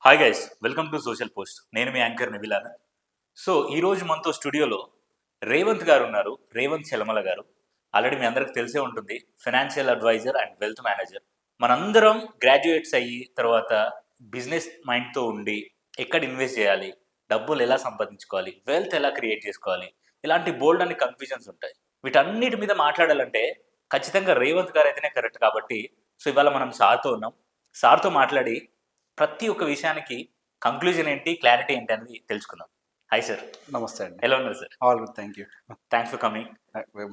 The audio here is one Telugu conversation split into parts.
Hi guys, welcome to social post. నేను మీ యాంకర్ నివిలాన్. సో ఈరోజు మనతో స్టూడియోలో రేవంత్ గారు ఉన్నారు. రేవంత్ చెలమల గారు ఆల్రెడీ మీ అందరికి తెలిసే ఉంటుంది. Financial adviser and wealth manager. మనందరం గ్రాడ్యుయేట్స్ అయ్యి తర్వాత బిజినెస్ మైండ్తో ఉండి ఎక్కడ ఇన్వెస్ట్ చేయాలి, డబ్బులు ఎలా సంపాదించుకోవాలి, వెల్త్ ఎలా క్రియేట్ చేసుకోవాలి, ఇలాంటి బోల్డ్ అన్ని కన్ఫ్యూజన్స్ ఉంటాయి. వీటన్నిటి మీద మాట్లాడాలంటే ఖచ్చితంగా రేవంత్ గారు అయితేనే కరెక్ట్. కాబట్టి సో ఇవాళ మనం సార్తో ఉన్నాం. సార్తో మాట్లాడి ప్రతి ఒక్క విషయానికి కంక్లూజన్ ఏంటి, క్లారిటీ ఏంటి అనేది తెలుసుకుందాం. Hi sir. నమస్తే అండి. ఎలా ఉన్నారు sir? All good, thank you. Thanks for coming.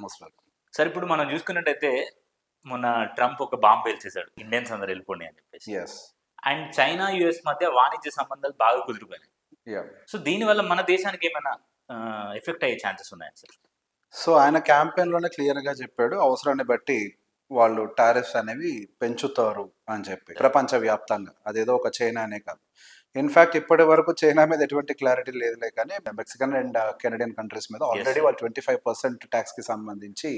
Most welcome. Sir, ఇప్పుడు మనం చూసుకున్నట్టయితే మొన్న ట్రంప్ ఒక బాంబు పేల్చేశాడు, ఇండియన్స్ అందరు వెళ్ళిపోండి అని చెప్పేసి. ఎస్. అండ్ చైనా యుఎస్ మధ్య వాణిజ్య సంబంధాలు బాగా కుదిరిపోయినాయి. యా. సో దీనివల్ల మన దేశానికి ఏమైనా ఎఫెక్ట్ అయ్యే ఛాన్సెస్ ఉన్నాయా సార్? సో ఆయన క్యాంపెయిన్లోనే క్లియర్గా చెప్పాడు, అవసరాన్ని బట్టి వాళ్ళు టారిఫ్స్ అనేవి పెంచుతారు అని చెప్పి ప్రపంచవ్యాప్తంగా. అదేదో ఒక చైనా అనే కాదు. ఇన్ఫ్యాక్ట్ ఇప్పటి వరకు చైనా మీద ఎటువంటి క్లారిటీ లేదులే, కానీ మెక్సికన్ అండ్ కెనడియన్ కంట్రీస్ మీద ఆల్రెడీ వాళ్ళు 25% ట్యాక్స్కి సంబంధించి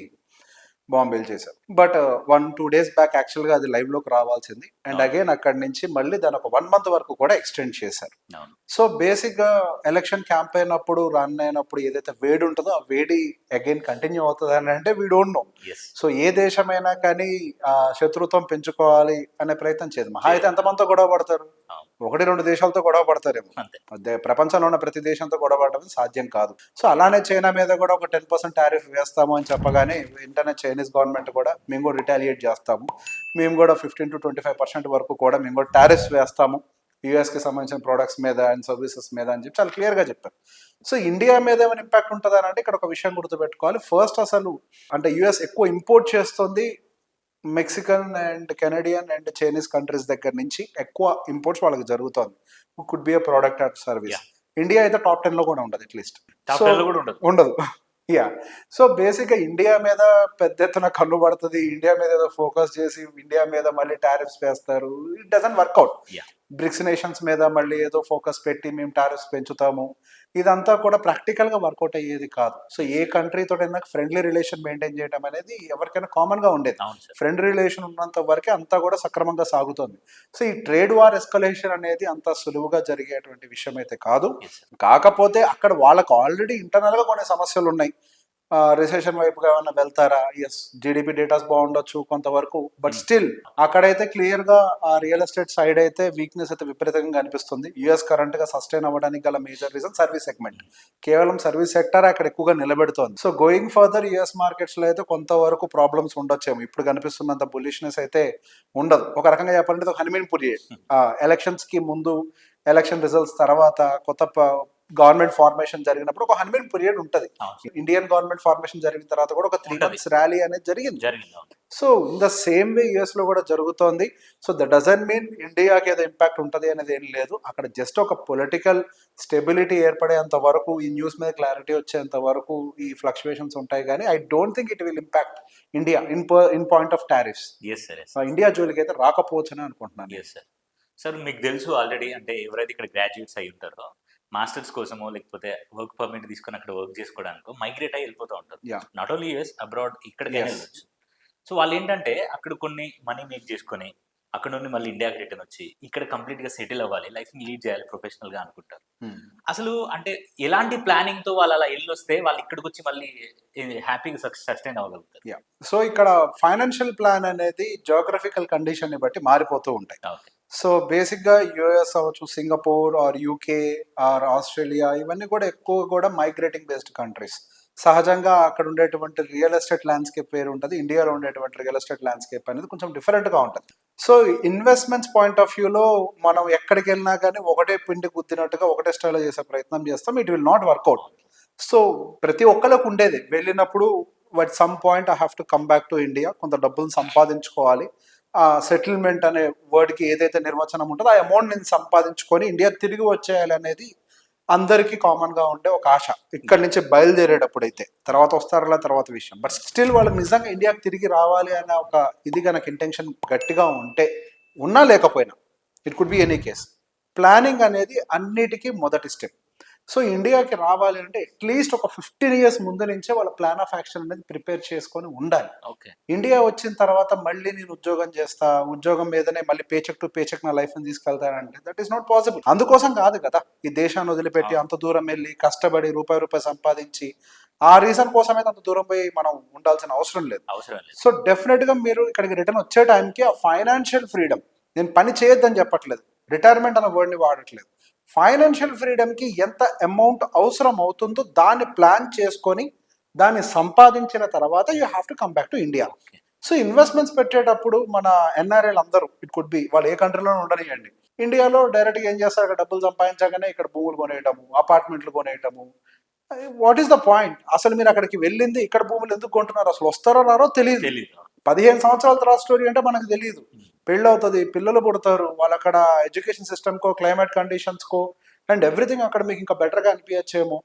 బాంబేలు చేశారు. బట్ 1-2 days బ్యాక్ యాక్చువల్గా అది లైవ్లోకి రావాల్సింది. అండ్ అగైన్ అక్కడి నుంచి మళ్ళీ దాని ఒక 1 month వరకు కూడా ఎక్స్టెండ్ చేశారు. సో బేసిక్గా ఎలక్షన్ క్యాంపెయిన్ అప్పుడు రన్ అయినప్పుడు ఏదైతే వేడి ఉంటుందో ఆ వేడి అగైన్ కంటిన్యూ అవుతుంది అని అంటే వీ డోంట్ నో. సో ఏ దేశమైనా కానీ శత్రుత్వం పెంచుకోవాలి అనే ప్రయత్నం చేయదు. మహా అయితే ఎంతమందితో గొడవ పడతారు? 1-2 దేశాలతో గొడవ పడతారేమో. ప్రపంచంలో ఉన్న ప్రతి దేశంతో గొడవ పడటం సాధ్యం కాదు. సో అలానే చైనా మీద కూడా ఒక 10% టారిఫ్ వేస్తాము అని చెప్పగానే వెంటనే చైనీస్ గవర్నమెంట్ కూడా మేము కూడా రిటాలియేట్ చేస్తాము, మేము కూడా 15-25% వరకు కూడా మేము కూడా టారిఫ్స్ వేస్తాము యూఎస్కి సంబంధించిన ప్రొడక్ట్స్ మీద అండ్ సర్వీసెస్ మీద అని చెప్పి చాలా క్లియర్గా చెప్పారు. సో ఇండియా మీద ఏమైనా ఇంపాక్ట్ ఉంటుందా అని అంటే ఇక్కడ ఒక విషయం గుర్తుపెట్టుకోవాలి. ఫస్ట్ అసలు అంటే యూఎస్ ఎక్కువ ఇంపోర్ట్ చేస్తుంది Mexican and Canadian and Chinese countries దగ్గర నుంచి ఎక్కువ ఇంపోర్ట్స్ వాళ్ళకి జరుగుతుంది. Could be a product or service. India అయితే టాప్ 10 లో కూడా ఉండదు, అట్లీస్ట్ ఉండదు. యా. సో బేసిక్గా ఇండియా మీద పెద్ద ఎత్తున కన్ను పడుతుంది, ఇండియా మీద ఏదో ఫోకస్ చేసి ఇండియా మీద మళ్ళీ టారిఫ్స్ వేస్తారు. It doesn't work out. BRICS nations మీద మళ్ళీ ఏదో ఫోకస్ పెట్టి మేము టారిఫ్స్ పెంచుతాము, ఇదంతా కూడా ప్రాక్టికల్గా వర్కౌట్ అయ్యేది కాదు. సో ఏ కంట్రీతో ఫ్రెండ్లీ రిలేషన్ మెయింటైన్ చేయడం అనేది ఎవరికైనా కామన్గా ఉండేది. ఫ్రెండ్ రిలేషన్ ఉన్నంత వరకే అంతా కూడా సక్రమంగా సాగుతుంది. సో ఈ ట్రేడ్ వార్ ఎస్కలేషన్ అనేది అంత సులువుగా జరిగేటువంటి విషయం అయితే కాదు. కాకపోతే అక్కడ వాళ్ళకు ఆల్రెడీ ఇంటర్నల్గా కొన్ని సమస్యలు ఉన్నాయి. రిసెషన్ వైపుగా ఏమైనా వెళ్తారా? ఎస్, జీడిపి డేటాస్ బాగుండొచ్చు కొంతవరకు, బట్ స్టిల్ అక్కడైతే క్లియర్గా ఆ రియల్ ఎస్టేట్ సైడ్ అయితే వీక్నెస్ అయితే విపరీతంగా కనిపిస్తుంది. యూఎస్ కరెంట్గా సస్టైన్ అవ్వడానికి గల మేజర్ రీజన్ సర్వీస్ సెగ్మెంట్. కేవలం సర్వీస్ సెక్టర్ అక్కడ ఎక్కువగా నిలబెడుతోంది. సో గోయింగ్ ఫర్దర్ యూఎస్ మార్కెట్స్లో అయితే కొంతవరకు ప్రాబ్లమ్స్ ఉండొచ్చేమో. ఇప్పుడు కనిపిస్తున్నంత బుల్లిష్నెస్ అయితే ఉండదు. ఒక రకంగా చెప్పాలంటే ఒక హనీమూన్ పీరియడ్. ఎలక్షన్స్కి ముందు, ఎలక్షన్ రిజల్ట్స్ తర్వాత, కొత్త గవర్నమెంట్ ఫార్మేషన్ జరిగినప్పుడు ఒక హనీమూన్ పీరియడ్ ఉంటుంది. ఇండియన్ గవర్నమెంట్ ఫార్మేషన్ జరిగిన తర్వాత కూడా ఒక 3 months ర్యాలీ అనేది జరిగింది. So in the same way US లో కూడా జరుగుతోంది. సో దట్ డజంట్ మీన్ ఇండియాకి ఏదో ఇంపాక్ట్ ఉంటుంది అనేది ఏం లేదు. అక్కడ జస్ట్ ఒక పొలిటికల్ స్టెబిలిటీ ఏర్పడేంత వరకు, ఈ న్యూస్ మీద క్లారిటీ వచ్చేంత వరకు ఈ ఫ్లక్చువేషన్స్ ఉంటాయి. కానీ I don't think it will impact India in point of tariffs. India జోలికి అయితే రాకపోవచ్చు అని అనుకుంటున్నాను. సార్, మీకు తెలుసు ఆల్రెడీ, అంటే ఎవరైతే ఇక్కడ గ్రాడ్యుయేట్స్ అయి ఉంటారో మాస్టర్స్ కోసమో లేకపోతే వర్క్ పర్మిట్ తీసుకొని అక్కడ వర్క్ చేసుకోవడానికి మైగ్రేట్ అయ్యి వెళ్ళిపోతూ ఉంటారు. నాట్ ఓన్లీ యూఎస్, అబ్రాడ్ ఇక్కడికైనా వెళ్ళొచ్చు. సో వాళ్ళు ఏంటంటే అక్కడ కొన్ని మనీ మేక్ చేసుకొని అక్కడ నుండి మళ్ళీ ఇండియాకి రిటర్న్ వచ్చి ఇక్కడ కంప్లీట్గా సెటిల్ అవ్వాలి, లైఫ్ని లీడ్ చేయాలి ప్రొఫెషనల్గా అనుకుంటారు. అసలు అంటే ఎలాంటి ప్లానింగ్తో వాళ్ళు అలా వెళ్ళొస్తే వాళ్ళు ఇక్కడికి వచ్చి మళ్ళీ హ్యాపీగా సస్టైన్ అవ్వగలుగుతారు? సో ఇక్కడ ఫైనాన్షియల్ ప్లాన్ అనేది జియోగ్రఫికల్ కండిషన్ని బట్టి మారిపోతూ ఉంటాయి. సో బేసిక్గా యూఎస్ అవ్వచ్చు, Singapore or UK or Australia, ఇవన్నీ కూడా ఎక్కువ కూడా మైగ్రేటింగ్ బేస్డ్ కంట్రీస్. సహజంగా అక్కడ ఉండేటువంటి రియల్ ఎస్టేట్ ల్యాండ్స్కేప్ వేరు ఉంటుంది, ఇండియాలో ఉండేటువంటి రియల్ ఎస్టేట్ ల్యాండ్స్కేప్ అనేది కొంచెం డిఫరెంట్గా ఉంటుంది. సో ఇన్వెస్ట్మెంట్స్ పాయింట్ ఆఫ్ వ్యూలో మనం ఎక్కడికి వెళ్ళినా కానీ ఒకటే పిండి గుద్దినట్టుగా ఒకటే స్టైల్లో చేసే ప్రయత్నం చేస్తాం. It will not work out. So ప్రతి ఒక్కరికి ఉండేది, వెళ్ళినప్పుడు at some point I have to come back to India, కొంత డబ్బులు సంపాదించుకోవాలి. ఆ సెటిల్మెంట్ అనే వర్డ్కి ఏదైతే నిర్వచనం ఉంటుందో ఆ అమౌంట్ నేను సంపాదించుకొని ఇండియా తిరిగి వచ్చేయాలి అనేది అందరికీ కామన్గా ఉండే ఒక ఆశ. ఇక్కడి నుంచి బయలుదేరేటప్పుడు అయితే, తర్వాత వస్తారలా తర్వాత విషయం. బట్ స్టిల్ వాళ్ళకి నిజంగా ఇండియాకి తిరిగి రావాలి అనే ఒక ఇది కనుక ఇంటెన్షన్ గట్టిగా ఉంటే, ఉన్నా లేకపోయినా, it could be any case, planning అనేది అన్నిటికీ మొదటి స్టెప్. సో ఇండియాకి రావాలి అంటే అట్లీస్ట్ ఒక 15 years ముందు నుంచే వాళ్ళ ప్లాన్ ఆఫ్ యాక్షన్ అనేది ప్రిపేర్ చేసుకొని ఉండాలి. ఓకే. ఇండియా వచ్చిన తర్వాత మళ్ళీ నేను ఉద్యోగం చేస్తా, ఉద్యోగం మీదనే మళ్ళీ పేచెక్ టు పేచెక్ నా లైఫ్ ని తీసుకెళ్తానంటే దట్ ఈస్ నాట్ పాసిబుల్. అందుకోసం కాదు కదా ఈ దేశాన్ని వదిలిపెట్టి అంత దూరం వెళ్ళి కష్టపడి రూపాయి సంపాదించి ఆ రీజన్ కోసమైతే అంత దూరం పోయి మనం ఉండాల్సిన అవసరం లేదు. సో డెఫినెట్ గా మీరు ఇక్కడికి రిటర్న్ వచ్చే టైంకి ఆ ఫైనాన్షియల్ ఫ్రీడమ్, నేను పని చేయొద్దని చెప్పట్లేదు, రిటైర్మెంట్ అనే వర్డ్ని వాడట్లేదు, ఫైనాన్షియల్ ఫ్రీడమ్కి ఎంత అమౌంట్ అవసరం అవుతుందో దాన్ని ప్లాన్ చేసుకొని దాన్ని సంపాదించిన తర్వాత you have to come back to India. So investments పెట్టేటప్పుడు మన ఎన్ఆర్ఐలు అందరూ ఇట్ కుడ్ బి వాళ్ళు ఏ కంట్రీలో ఉండనియండి, ఇండియాలో డైరెక్ట్గా ఏం చేస్తారు, అక్కడ డబ్బులు సంపాదించగానే ఇక్కడ భూములు కొనేయటము, అపార్ట్మెంట్లు కొనేయటము. What is the point? అసలు మీరు అక్కడికి వెళ్ళింది ఇక్కడ భూములు ఎందుకు కొంటున్నారు, అసలు వస్తారో రారో తెలియదు. 15 సంవత్సరాల తర్వాత స్టోరీ అంటే మనకు తెలియదు. పెళ్ళి అవుతుంది, పిల్లలు పుడతారు, వాళ్ళు అక్కడ ఎడ్యుకేషన్ సిస్టమ్కో క్లైమేట్ కండిషన్స్కో అండ్ ఎవ్రీథింగ్ అక్కడ మీకు ఇంకా బెటర్గా అనిపించచ్చేమో.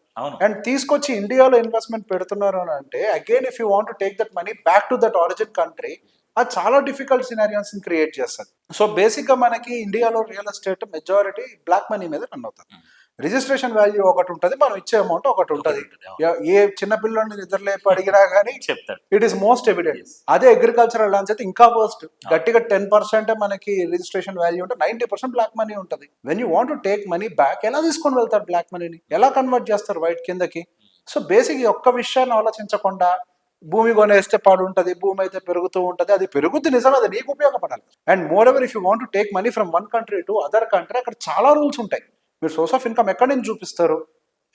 అండ్ తీసుకొచ్చి ఇండియాలో ఇన్వెస్ట్మెంట్ పెడుతున్నారు అని అంటే again if you want to take that money back to that origin country, అది చాలా డిఫికల్ట్ సినారియోస్ క్రియేట్ చేస్తుంది. సో బేసిక్గా మనకి ఇండియాలో real estate majority black money మీద రన్ అవుతుంది. రిజిస్ట్రేషన్ వాల్యూ ఒకటి ఉంటుంది, మనం ఇచ్చే అమౌంట్ ఒకటి ఉంటుంది. ఏ చిన్న పిల్లల్ని నిద్రలేపి అడిగినా కానీ చెప్తారు, ఇట్ ఈస్ మోస్ట్ ఎవిడెంట్. అదే అగ్రికల్చరల్ ల్యాండ్స్ అయితే ఇంకా వర్స్ట్, గట్టిగా 10% మనకి రిజిస్ట్రేషన్ వాల్యూ ఉంటే 90% బ్లాక్ మనీ ఉంటుంది. When you want to take money back, ఎలా తీసుకొని వెళ్తారు బ్లాక్ మనీని, ఎలా కన్వర్ట్ చేస్తారు వైట్ కిందకి? సో బేసిక్ ఈ ఒక్క విషయాన్ని ఆలోచించకుండా భూమి కొనేస్తే పాడు ఉంటుంది, భూమి అయితే పెరుగుతూ ఉంటుంది, అది పెరుగుద్ది నిజం, అది నీకు ఉపయోగపడాలి. And more ever if you want to take money from one country to other country, అక్కడ చాలా రూల్స్ ఉంటాయి. మీరు సోర్స్ ఆఫ్ ఇన్కమ్ ఎక్కడి నుంచి చూపిస్తారు?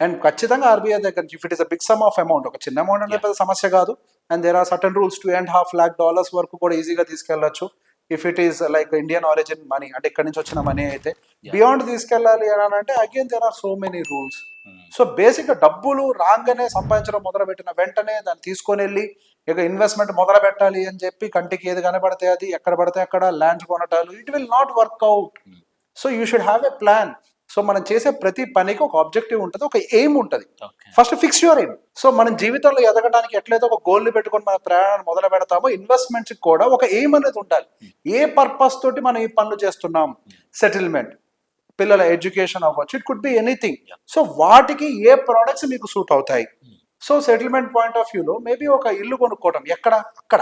అండ్ ఖచ్చితంగా ఆర్బీఐ దగ్గర if it is a big sum of amount, ఒక చిన్న అమౌంట్ అంటే పెద్ద సమస్య కాదు. And there are certain rules, $2.5 lakh వరకు కూడా ఈజీగా తీసుకెళ్లొచ్చు. If it is like Indian origin money, అంటే ఇక్కడ నుంచి వచ్చిన మనీ అయితే బియాండ్ తీసుకెళ్ళాలి అని అంటే again there are so many rules. So basic గా డబ్బులు రాగానే సంపాదించడం మొదలు పెట్టిన వెంటనే దాన్ని తీసుకొని వెళ్ళి ఇక ఇన్వెస్ట్మెంట్ మొదలు పెట్టాలి అని చెప్పి కంటికి ఏది కనబడితే అది, ఎక్కడ పడితే అక్కడ ల్యాండ్స్ కొనటాలు, it will not work out. So you should have a plan. So మనం చేసే ప్రతి పనికి ఒక ఆబ్జెక్టివ్ ఉంటుంది, ఒక ఎయిమ్ ఉంటుంది. First fix your aim. So మనం జీవితంలో ఎదగడానికి ఎట్లయితే ఒక గోల్ని పెట్టుకొని మన ప్రయాణాన్ని మొదలు పెడతామో, ఇన్వెస్ట్మెంట్స్ కూడా ఒక ఎయిమ్ అనేది ఉండాలి. ఏ పర్పస్ తోటి మనం ఈ పనులు చేస్తున్నాం, సెటిల్మెంట్, పిల్లల ఎడ్యుకేషన్ అవ్వచ్చు, it could be anything. So వాటికి ఏ ప్రోడక్ట్స్ మీకు సూట్ అవుతాయి. సో సెటిల్మెంట్ పాయింట్ ఆఫ్ వ్యూలో మేబీ ఒక ఇల్లు కొనుక్కోవటం, ఎక్కడ అక్కడ,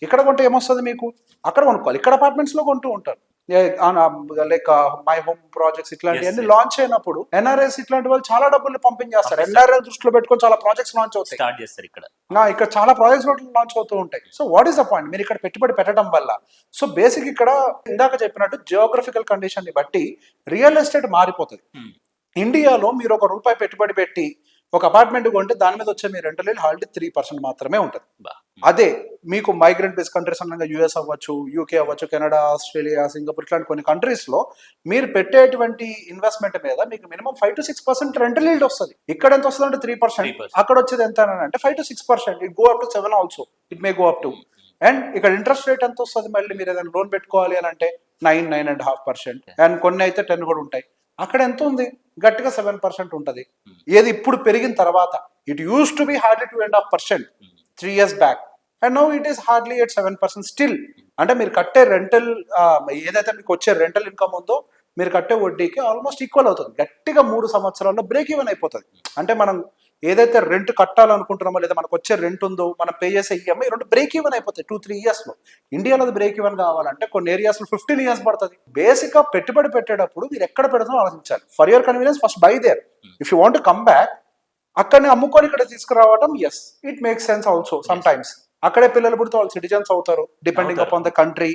ఇక్కడ కొంటే ఏమొస్తుంది మీకు, అక్కడ కొనుక్కోవాలి. ఇక్కడ అపార్ట్మెంట్స్ లో కొంటూ ఉంటారు, లైక్ మై హోమ్ ప్రాజెక్ట్స్ ఇట్లాంటివన్నీ లాంచ్ అయినప్పుడు ఎన్ఆర్ఎస్ ఇట్లాంటి వాళ్ళు చాలా డబ్బులు పంపించేస్తారు. ఎన్ఆర్ఎల్ దృష్టిలో పెట్టుకొని చాలా ప్రాజెక్ట్స్ లాంచ్ అవుతాయి, ఇక్కడ చాలా ప్రాజెక్ట్స్ లాంచ్ అవుతూ ఉంటాయి. So what is the point? మీరు ఇక్కడ పెట్టుబడి పెట్టడం వల్ల, సో బేసిక్ ఇక్కడ ఇందాక చెప్పినట్టు జియోగ్రఫికల్ కండిషన్ ని బట్టి రియల్ ఎస్టేట్ మారిపోతుంది. ఇండియాలో మీరు ₹1 పెట్టుబడి పెట్టి ఒక అపార్ట్మెంట్ కొంటే దాని మీద వచ్చే మీ రెంటల్ ఇల్లు హాల్టీ 3% మాత్రమే ఉంటుంది. అదే మీకు మైగ్రెంట్ బేస్ కంట్రీస్ అనగా యూఎస్ అవ్వచ్చు, యూకే అవ్వచ్చు, కెనడా, ఆస్ట్రేలియా, సింగపూర్ ఇట్లాంటి కొన్ని కంట్రీస్ లో మీరు పెట్టేటువంటి ఇన్వెస్ట్మెంట్ మీద మీకు మినిమం 5 to 6% రెంటల్ ఇల్డ్ వస్తుంది. ఇక్కడ ఎంత వస్తుంది అంటే 3%, అక్కడ వచ్చేది ఎంత అంటే 5 to 6%. It go up to 7 also, it may go up to. And ఇక్కడ ఇంట్రెస్ట్ రేట్ ఎంత వస్తుంది, మళ్ళీ మీరు ఏదైనా లోన్ పెట్టుకోవాలి అని అంటే 9.5%, అండ్ కొన్ని అయితే 10 కూడా ఉంటాయి. అక్కడ ఎంత ఉంది, గట్టిగా 7% ఉంటుంది. ఏది ఇప్పుడు పెరిగిన తర్వాత, it use to be hardly 2.5% 3 years back, and now it is hardly at 7% still. అంటే మీరు కట్టే రెంటల్ ఏదైతే మీకు వచ్చే రెంటల్ ఇన్కమ్ ఉందో మీరు కట్టే వడ్డీకి ఆల్మోస్ట్ ఈక్వల్ అవుతుంది. గట్టిగా 3 సంవత్సరాల్లో బ్రేక్ ఈవెన్ అయిపోతుంది. అంటే మనం ఏదైతే రెంట్ కట్టాలనుకుంటున్నామో లేదా మనకు వచ్చే రెంట్ ఉందో మనం పే చేసే ఈఎంఐ రెండు బ్రేక్ ఈవెన్ అయిపోతాయి 2-3 years లో. ఇండియాలో అది బ్రేక్ ఈవెన్ కావాలంటే కొన్ని ఏరియాస్ లో 15 years పడుతుంది. బేసిక్ గా పెట్టుబడి పెట్టేటప్పుడు మీరు ఎక్కడ పెడతామో ఆలోచించాలి. For your convenience first buy there. If you want come back, అక్కడనే అమ్ముకొని ఇక్కడ తీసుకురావడం, yes it makes sense also sometimes. అక్కడే పిల్లలు పుడితే వాళ్ళు సిటిజన్స్ అవుతారు depending upon the country.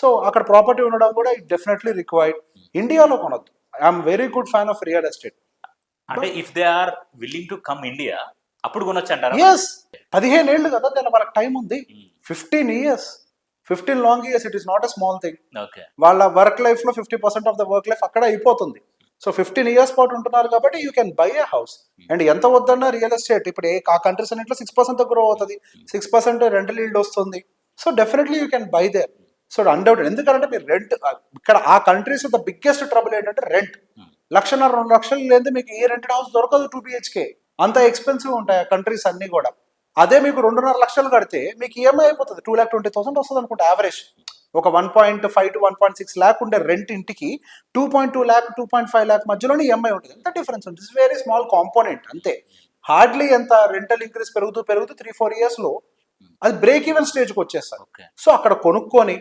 So అక్కడ ప్రాపర్టీ ఉండడం కూడా ఇట్ డెఫినెట్లీ రిక్వైర్డ్. ఇండియాలో కొనొద్దు. I'm very good fan of real estate. అంటే if they are willing to come India అప్పుడు కొనొచ్చు అంటారా? ఎస్, 15 ఏళ్ళు కదా, దాని వాళ్ళకి టైం ఉంది. 15 years, 15 long years, it is not a small thing. వాళ్ళ వర్క్ లైఫ్ లో 50% ఆఫ్ ద వర్క్ లైఫ్ అక్కడ అయిపోతుంది. సో 15 years పాటు ఉంటున్నారు కాబట్టి you can buy a house. And ఎంత వద్దన్నా రియల్ ఎస్టేట్ ఇప్పుడు ఆ కంట్రీస్ అన్నింటిలో 6% గ్రో అవుతుంది, 6% రెంటల్ ఈల్డ్ వస్తుంది. So definitely you can by their. So undoubted. ఎందుకంటే మీరు రెంట్ ఇక్కడ ఆ కంట్రీస్ ద బిగ్గెస్ట్ ట్రబుల్ ఏంటంటే రెంట్. 1,00,000-2 లక్షలు లేదు మీకు ఏ రెంటెడ్ హౌస్ దొరకదు 2 BHK. అంత ఎక్స్పెన్సివ్ ఉంటాయి ఆ కంట్రీస్ అన్ని కూడా. అదే మీకు 2.5 లక్షలు కడితే మీకు ఈఎంఐ అయిపోతుంది 2,20,000 వస్తుంది అనుకుంటే యావరేజ్. ఒక 1.5 to 1.6 lakh ఉండే రెంట్ ఇంటికి 2.2 lakh 2.5 lakh మధ్యలోనే ఈఎంఐ ఉంటుంది. ఎంత డిఫరెన్స్ ఉంటుంది? ఇట్స్ వెరీ స్మాల్ కాంపోనెంట్ అంతే. హార్డ్లీ ఎంత రెంటల్ ఇంక్రీస్ పెరుగుతూ 3-4 yearsలో అది బ్రేక్ ఈవెన్ స్టేజ్కి వచ్చేస్తారు. ఓకే. సో అక్కడ కొనుక్కొని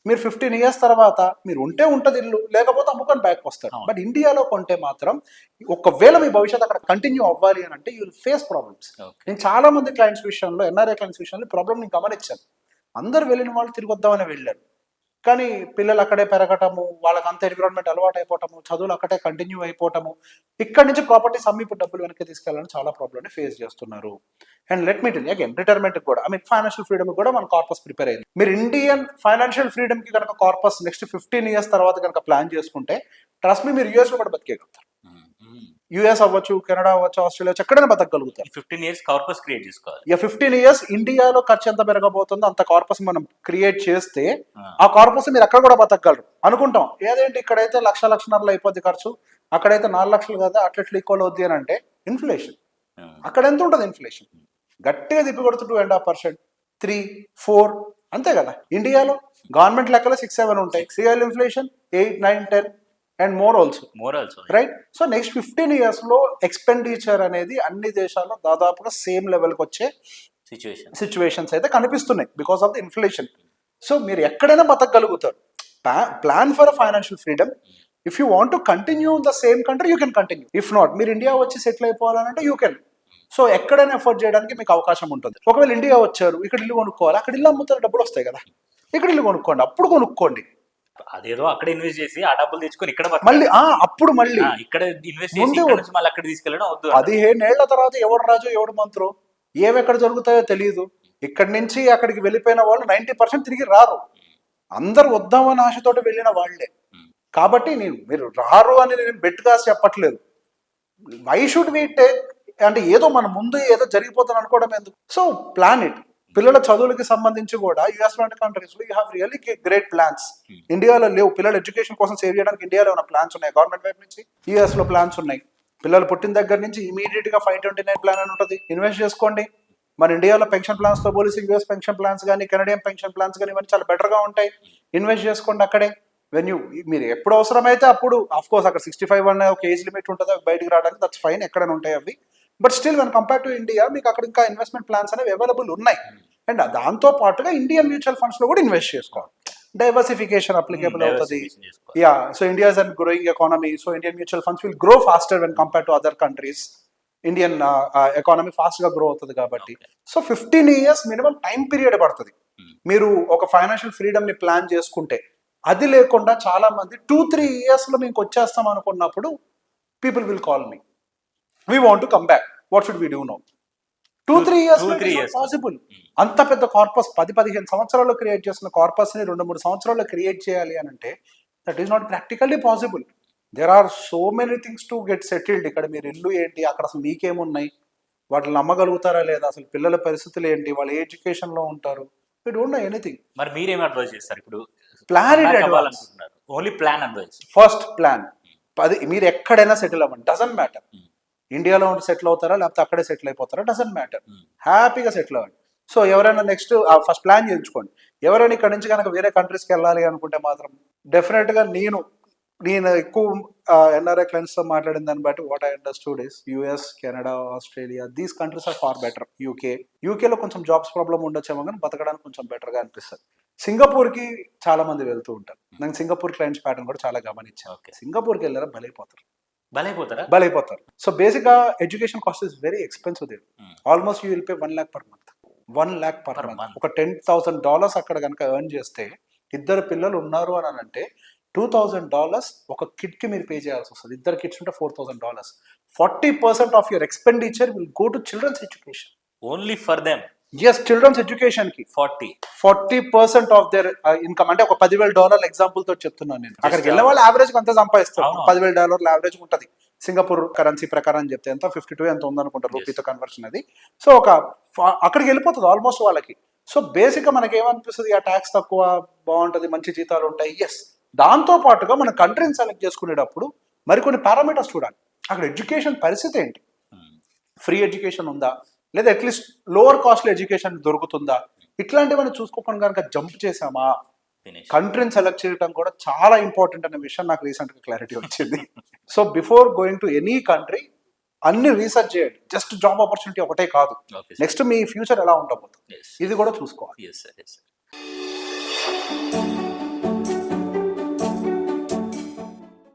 మీరు 15 years తర్వాత మీరు ఉంటే ఉంటుంది ఇల్లు, లేకపోతే అమ్ముకొని బ్యాక్ వస్తారు. అవును. బట్ ఇండియాలో కొంటే మాత్రం ఒకవేళ మీ భవిష్యత్తు అక్కడ కంటిన్యూ అవ్వాలి అని అంటే you will face problems. Okay. నేను చాలా మంది క్లయింట్స్ విషయంలో, ఎన్ఆర్ఐ క్లయింట్స్ విషయంలో ప్రాబ్లమ్ నేను గమనించాను. అందరు వెళ్ళిన వాళ్ళు తిరిగి వద్దామని వెళ్ళారు, కానీ పిల్లలు అక్కడే పెరగటము, వాళ్ళకి అంత ఎన్విరాన్మెంట్ అలవాటు అయిపోవటము, చదువులు అక్కడే కంటిన్యూ అయిపోవటము, ఇక్కడ నుంచి ప్రాపర్టీస్ అమ్మి ఇప్పుడు డబ్బులు వెనక్కి తీసుకెళ్ళాలని చాలా ప్రాబ్లమ్ని ఫేస్ చేస్తున్నారు. And let me tell again, retirement కూడా ఫైనాన్షియల్ ఫ్రీడమ్ కూడా మన కార్పస్ ప్రిపేర్ అయింది. మీరు ఇండియన్ ఫైనాన్షియల్ ఫ్రీడమ్ కి కనుక కార్పస్ నెక్స్ట్ 15 years తర్వాత కనుక ప్లాన్ చేసుకుంటే ట్రస్ట్ మీ, మీరు యూఎస్ లో కూడా బతికేయగలుగుతారు. యూఎస్ అవ్వచ్చు, కెనడా అవ్వచ్చు, ఆస్ట్రేలియా అవ్వచ్చు, ఎక్కడైనా బతకగలుగుతారు. 15 years కార్పస్ క్రియేట్ చేసుకోవాలి. 15 years ఇండియాలో ఖర్చు ఎంత పెరగబోతుందో అంత కార్పస్ మనం క్రియేట్ చేస్తే ఆ కార్పస్ మీరు అక్కడ కూడా బతకగలరు. అనుకుంటాం ఏదేంటి ఇక్కడైతే 1,00,000-1,50,000 అయిపోద్ది ఖర్చు, అక్కడైతే 4 లక్షలు కదా, అట్లా ఈక్వల్ అవుద్ది అని అంటే ఇన్ఫ్లేషన్ అక్కడ ఎంత ఉంటుంది? ఇన్ఫ్లేషన్ గట్టిగా తిప్పి కొడుతూ 2.5%, 3, 4 అంతే కదా. ఇండియాలో గవర్నమెంట్ లెక్కలో 6-7 ఉంటాయి, real inflation 8, 9, 10 and more also, right? So next 15 years లో ఎక్స్పెండిచర్ అనేది అన్ని దేశాల్లో దాదాపుగా సేమ్ లెవెల్కి వచ్చే సిచ్యువేషన్స్ అయితే కనిపిస్తున్నాయి because of the inflation. So మీరు ఎక్కడైనా బతకగలుగుతారు. Plan for a financial freedom. If you want to continue the same country you can continue. If not, మీరు ఇండియా వచ్చి సెటిల్ అయిపోవాలంటే యూ కెన్. సో ఎక్కడైనా ఎఫర్ట్ చేయడానికి మీకు అవకాశం ఉంటుంది. ఒకవేళ ఇండియా వచ్చారు, ఇక్కడ ఇల్లు కొనుక్కోవాలి, అక్కడ ఇల్లు అమ్ముతారు, డబ్బులు వస్తాయి కదా, ఇక్కడ ఇల్లు కొనుక్కోండి, అప్పుడు కొనుక్కోండి. అదేదో అక్కడ ఇన్వెస్ట్ చేసి ఆ డబ్బులు తెచ్చుకొని ఇక్కడ మళ్ళీ అప్పుడు మళ్ళీ ఇక్కడ ఇన్వెస్ట్ చేసి మళ్ళీ అక్కడ తీసుకెళ్ళడం వద్దు. 15 ఏళ్ల తర్వాత ఎవడు రాజు ఎవడు మంత్రో ఏమెక్కడ జరుగుతాయో తెలియదు. ఇక్కడి నుంచి అక్కడికి వెళ్ళిపోయిన వాళ్ళు 90% తిరిగి రారు. అందరు వద్దామని ఆశతోటి వెళ్ళిన వాళ్ళే. కాబట్టి మీరు రారు అని నేను బెట్ కాసి చెప్పట్లేదు. వై షుడ్ వి టేక్ అంటే ఏదో మన ముందు ఏదో జరిగిపోతుంది అనుకోవడం ఎందుకు? So plan it. పిల్లల చదువులకి సంబంధించి కూడా యూఎస్ లాంటి కంట్రీస్ లో you have really great plans. ఇండియాలో లేవు. పిల్లల ఎడ్యుకేషన్ కోసం సేవ్ చేయడానికి ఇండియాలో ఉన్న ప్లాన్స్ ఉన్నాయి గవర్నమెంట్ వైపు నుంచి, యూఎస్ లో ప్లాన్స్ ఉన్నాయి. పిల్లలు పుట్టిన దగ్గర నుంచి ఇమీడియట్ గా 529 ప్లాన్ అని ఉంటుంది, ఇన్వెస్ట్ చేసుకోండి. మన ఇండియాలో పెన్షన్ ప్లాన్స్ తో పోలిసి యూఎస్ పెన్షన్ ప్లాన్స్ కానీ, కెనడియన్ పెన్షన్ ప్లాన్స్ కానీ ఇవన్నీ చాలా బెటర్ గా ఉంటాయి. ఇన్వెస్ట్ చేసుకోండి అక్కడే. మీరు ఎప్పుడు అవసరమైతే అప్పుడు, ఆఫ్ కోర్స్ అక్కడ 65 అనే ఒక ఏజ్ లిమిట్ ఉంటుంది బయటికి రావడానికి, దట్స్ ఫైన్, ఎక్కడైనా ఉంటాయి అవి. But still when compare to India మీకు అక్కడ ఇంకా ఇన్వెస్ట్మెంట్ ప్లాన్స్ అనేవి అవైలబుల్ ఉన్నాయి. అండ్ దాంతో పాటుగా ఇండియన్ మ్యూచువల్ ఫండ్స్ లో కూడా ఇన్వెస్ట్ చేసుకోవాలి. డైవర్సిఫికేషన్ అప్లికేబుల్ అవుతుంది. Yeah, so India is an growing economy, so Indian mutual funds will grow faster when compare to other countries. Indian economy fast గా గ్రో అవుతుంది కాబట్టి. So 15 years minimum time period పడుతుంది మీరు ఒక ఫైనాన్షియల్ ఫ్రీడమ్ ని ప్లాన్ చేసుకుంటే. అది లేకుండా చాలా మంది 2-3 years లో మీకు వచ్చేస్తాం అనుకున్నప్పుడు people will call me, we want to come back, what should we do now? 2-3 years possible. అంత పెద్ద కార్పస్ 10-15 సంవత్సరాల్లో క్రియేట్ చేసిన కార్పస్ ని 2-3 సంవత్సరాల్లో క్రియేట్ చేయాలి అని అంటే that is not practically possible. There are so many things to get settled. ఇక్కడ మీరు ఇల్లు ఏంటి, అక్కడ అసలు మీకేమున్నాయి, వాటిని నమ్మగలుగుతారా లేదా, అసలు పిల్లల పరిస్థితులు ఏంటి, వాళ్ళు ఏ ఎడ్యుకేషన్ లో ఉంటారు, యూ డోంట్ నో ఎనీథింగ్. మరి మీరేం అడ్వైస్ చేస్తారు ఇప్పుడు? Plan it advance. Only plan advice. First plan. మీరు ఎక్కడైనా సెటిల్ అవ్వండి, డజంట్ మ్యాటర్. ఇండియాలో ఉండి సెటిల్ అవుతారా లేకపోతే అక్కడే సెటిల్ అయిపోతారా, డజంట్ మ్యాటర్. హ్యాపీగా సెటిల్ అవ్వండి. సో ఎవరైనా నెక్స్ట్ ఫస్ట్ ప్లాన్ చేయించుకోండి. ఎవరైనా ఇక్కడ నుంచి కనుక వేరే కంట్రీస్కి వెళ్ళాలి అనుకుంటే మాత్రం డెఫినెట్ గా నేను ఎక్కువ ఎన్ఆర్ఐ క్లయింట్స్ తో మాట్లాడిన దాన్ని బట్టి what I understood is US, Canada, Australia, these countries are far better. యూకేలో కొంచెం జాబ్స్ ప్రాబ్లం ఉండొచ్చేమో కానీ బతకడానికి కొంచెం బెటర్ గా అనిపిస్తుంది. సింగపూర్ కి చాలా మంది వెళ్తూ ఉంటారు. నేను సింగపూర్ క్లయింట్స్ ప్యాటర్న్ కూడా చాలా గమనించాను. సింగపూర్కి వెళ్ళారా బలైపోతారు. సో బేసిక్ గా education cost is very expensive there. Almost you will pay 1 lakh per month. 1 lakh per month. ఒక $10,000 అక్కడ కనుక ఎర్న్ చేస్తే, 2 పిల్లలు ఉన్నారు అని అంటే $2,000 ఒక కిడ్ కి మీరు పే చేయాల్సి వస్తుంది. 2 kids ఉంటే $4,000. 40% of your expenditure will go to children's education. Only for them. Yes, children's education కి 40% ఆఫ్ దేర్ ఇన్కమ్. అంటే ఒక $10,000 ఎగ్జాంపుల్ తో చెప్తున్నాను నేను. అక్కడికి వెళ్ళే వాళ్ళు యావరేజ్ అంత సంపాదిస్తారు. $10,000 యావరేజ్ ఉంటుంది. సింగపూర్ కరెన్సీ ప్రకారం చెప్తే ఎంత 52 ఎంత ఉందనుకుంటారు రూపీతో కన్వర్షన్ అది. సో అక్కడికి వెళ్ళిపోతుంది ఆల్మోస్ట్ వాళ్ళకి. సో బేసిక్ గా మనకి ఏమనిపిస్తుంది, ఆ ట్యాక్స్ తక్కువ, బాగుంటది, మంచి జీతాలు ఉంటాయి. ఎస్, దాంతో పాటుగా మన కంట్రీని సెలెక్ట్ చేసుకునేటప్పుడు మరికొన్ని పారామీటర్స్ చూడాలి. అక్కడ ఎడ్యుకేషన్ పరిస్థితి ఏంటి, ఫ్రీ ఎడ్యుకేషన్ ఉందా, లేదా అట్లీస్ట్ లోవర్ కాస్ట్లో ఎడ్యుకేషన్ దొరుకుతుందా, ఇట్లాంటివన్నీ చూసుకోకుండా కనుక జంప్ చేసామా ఫినిష్. కంట్రీని సెలెక్ట్ చేయడం కూడా చాలా ఇంపార్టెంట్ అనే విషయం నాకు రీసెంట్గా క్లారిటీ వచ్చింది. So before going to any country అన్ని రీసెర్చ్ చేయండి. జస్ట్ జాబ్ ఆపర్చునిటీ ఒకటే కాదు, ఓకే నెక్స్ట్ మీ ఫ్యూచర్ ఎలా ఉండబోతుంది ఎస్ ఇది కూడా చూసుకోవాలి. Yes sir.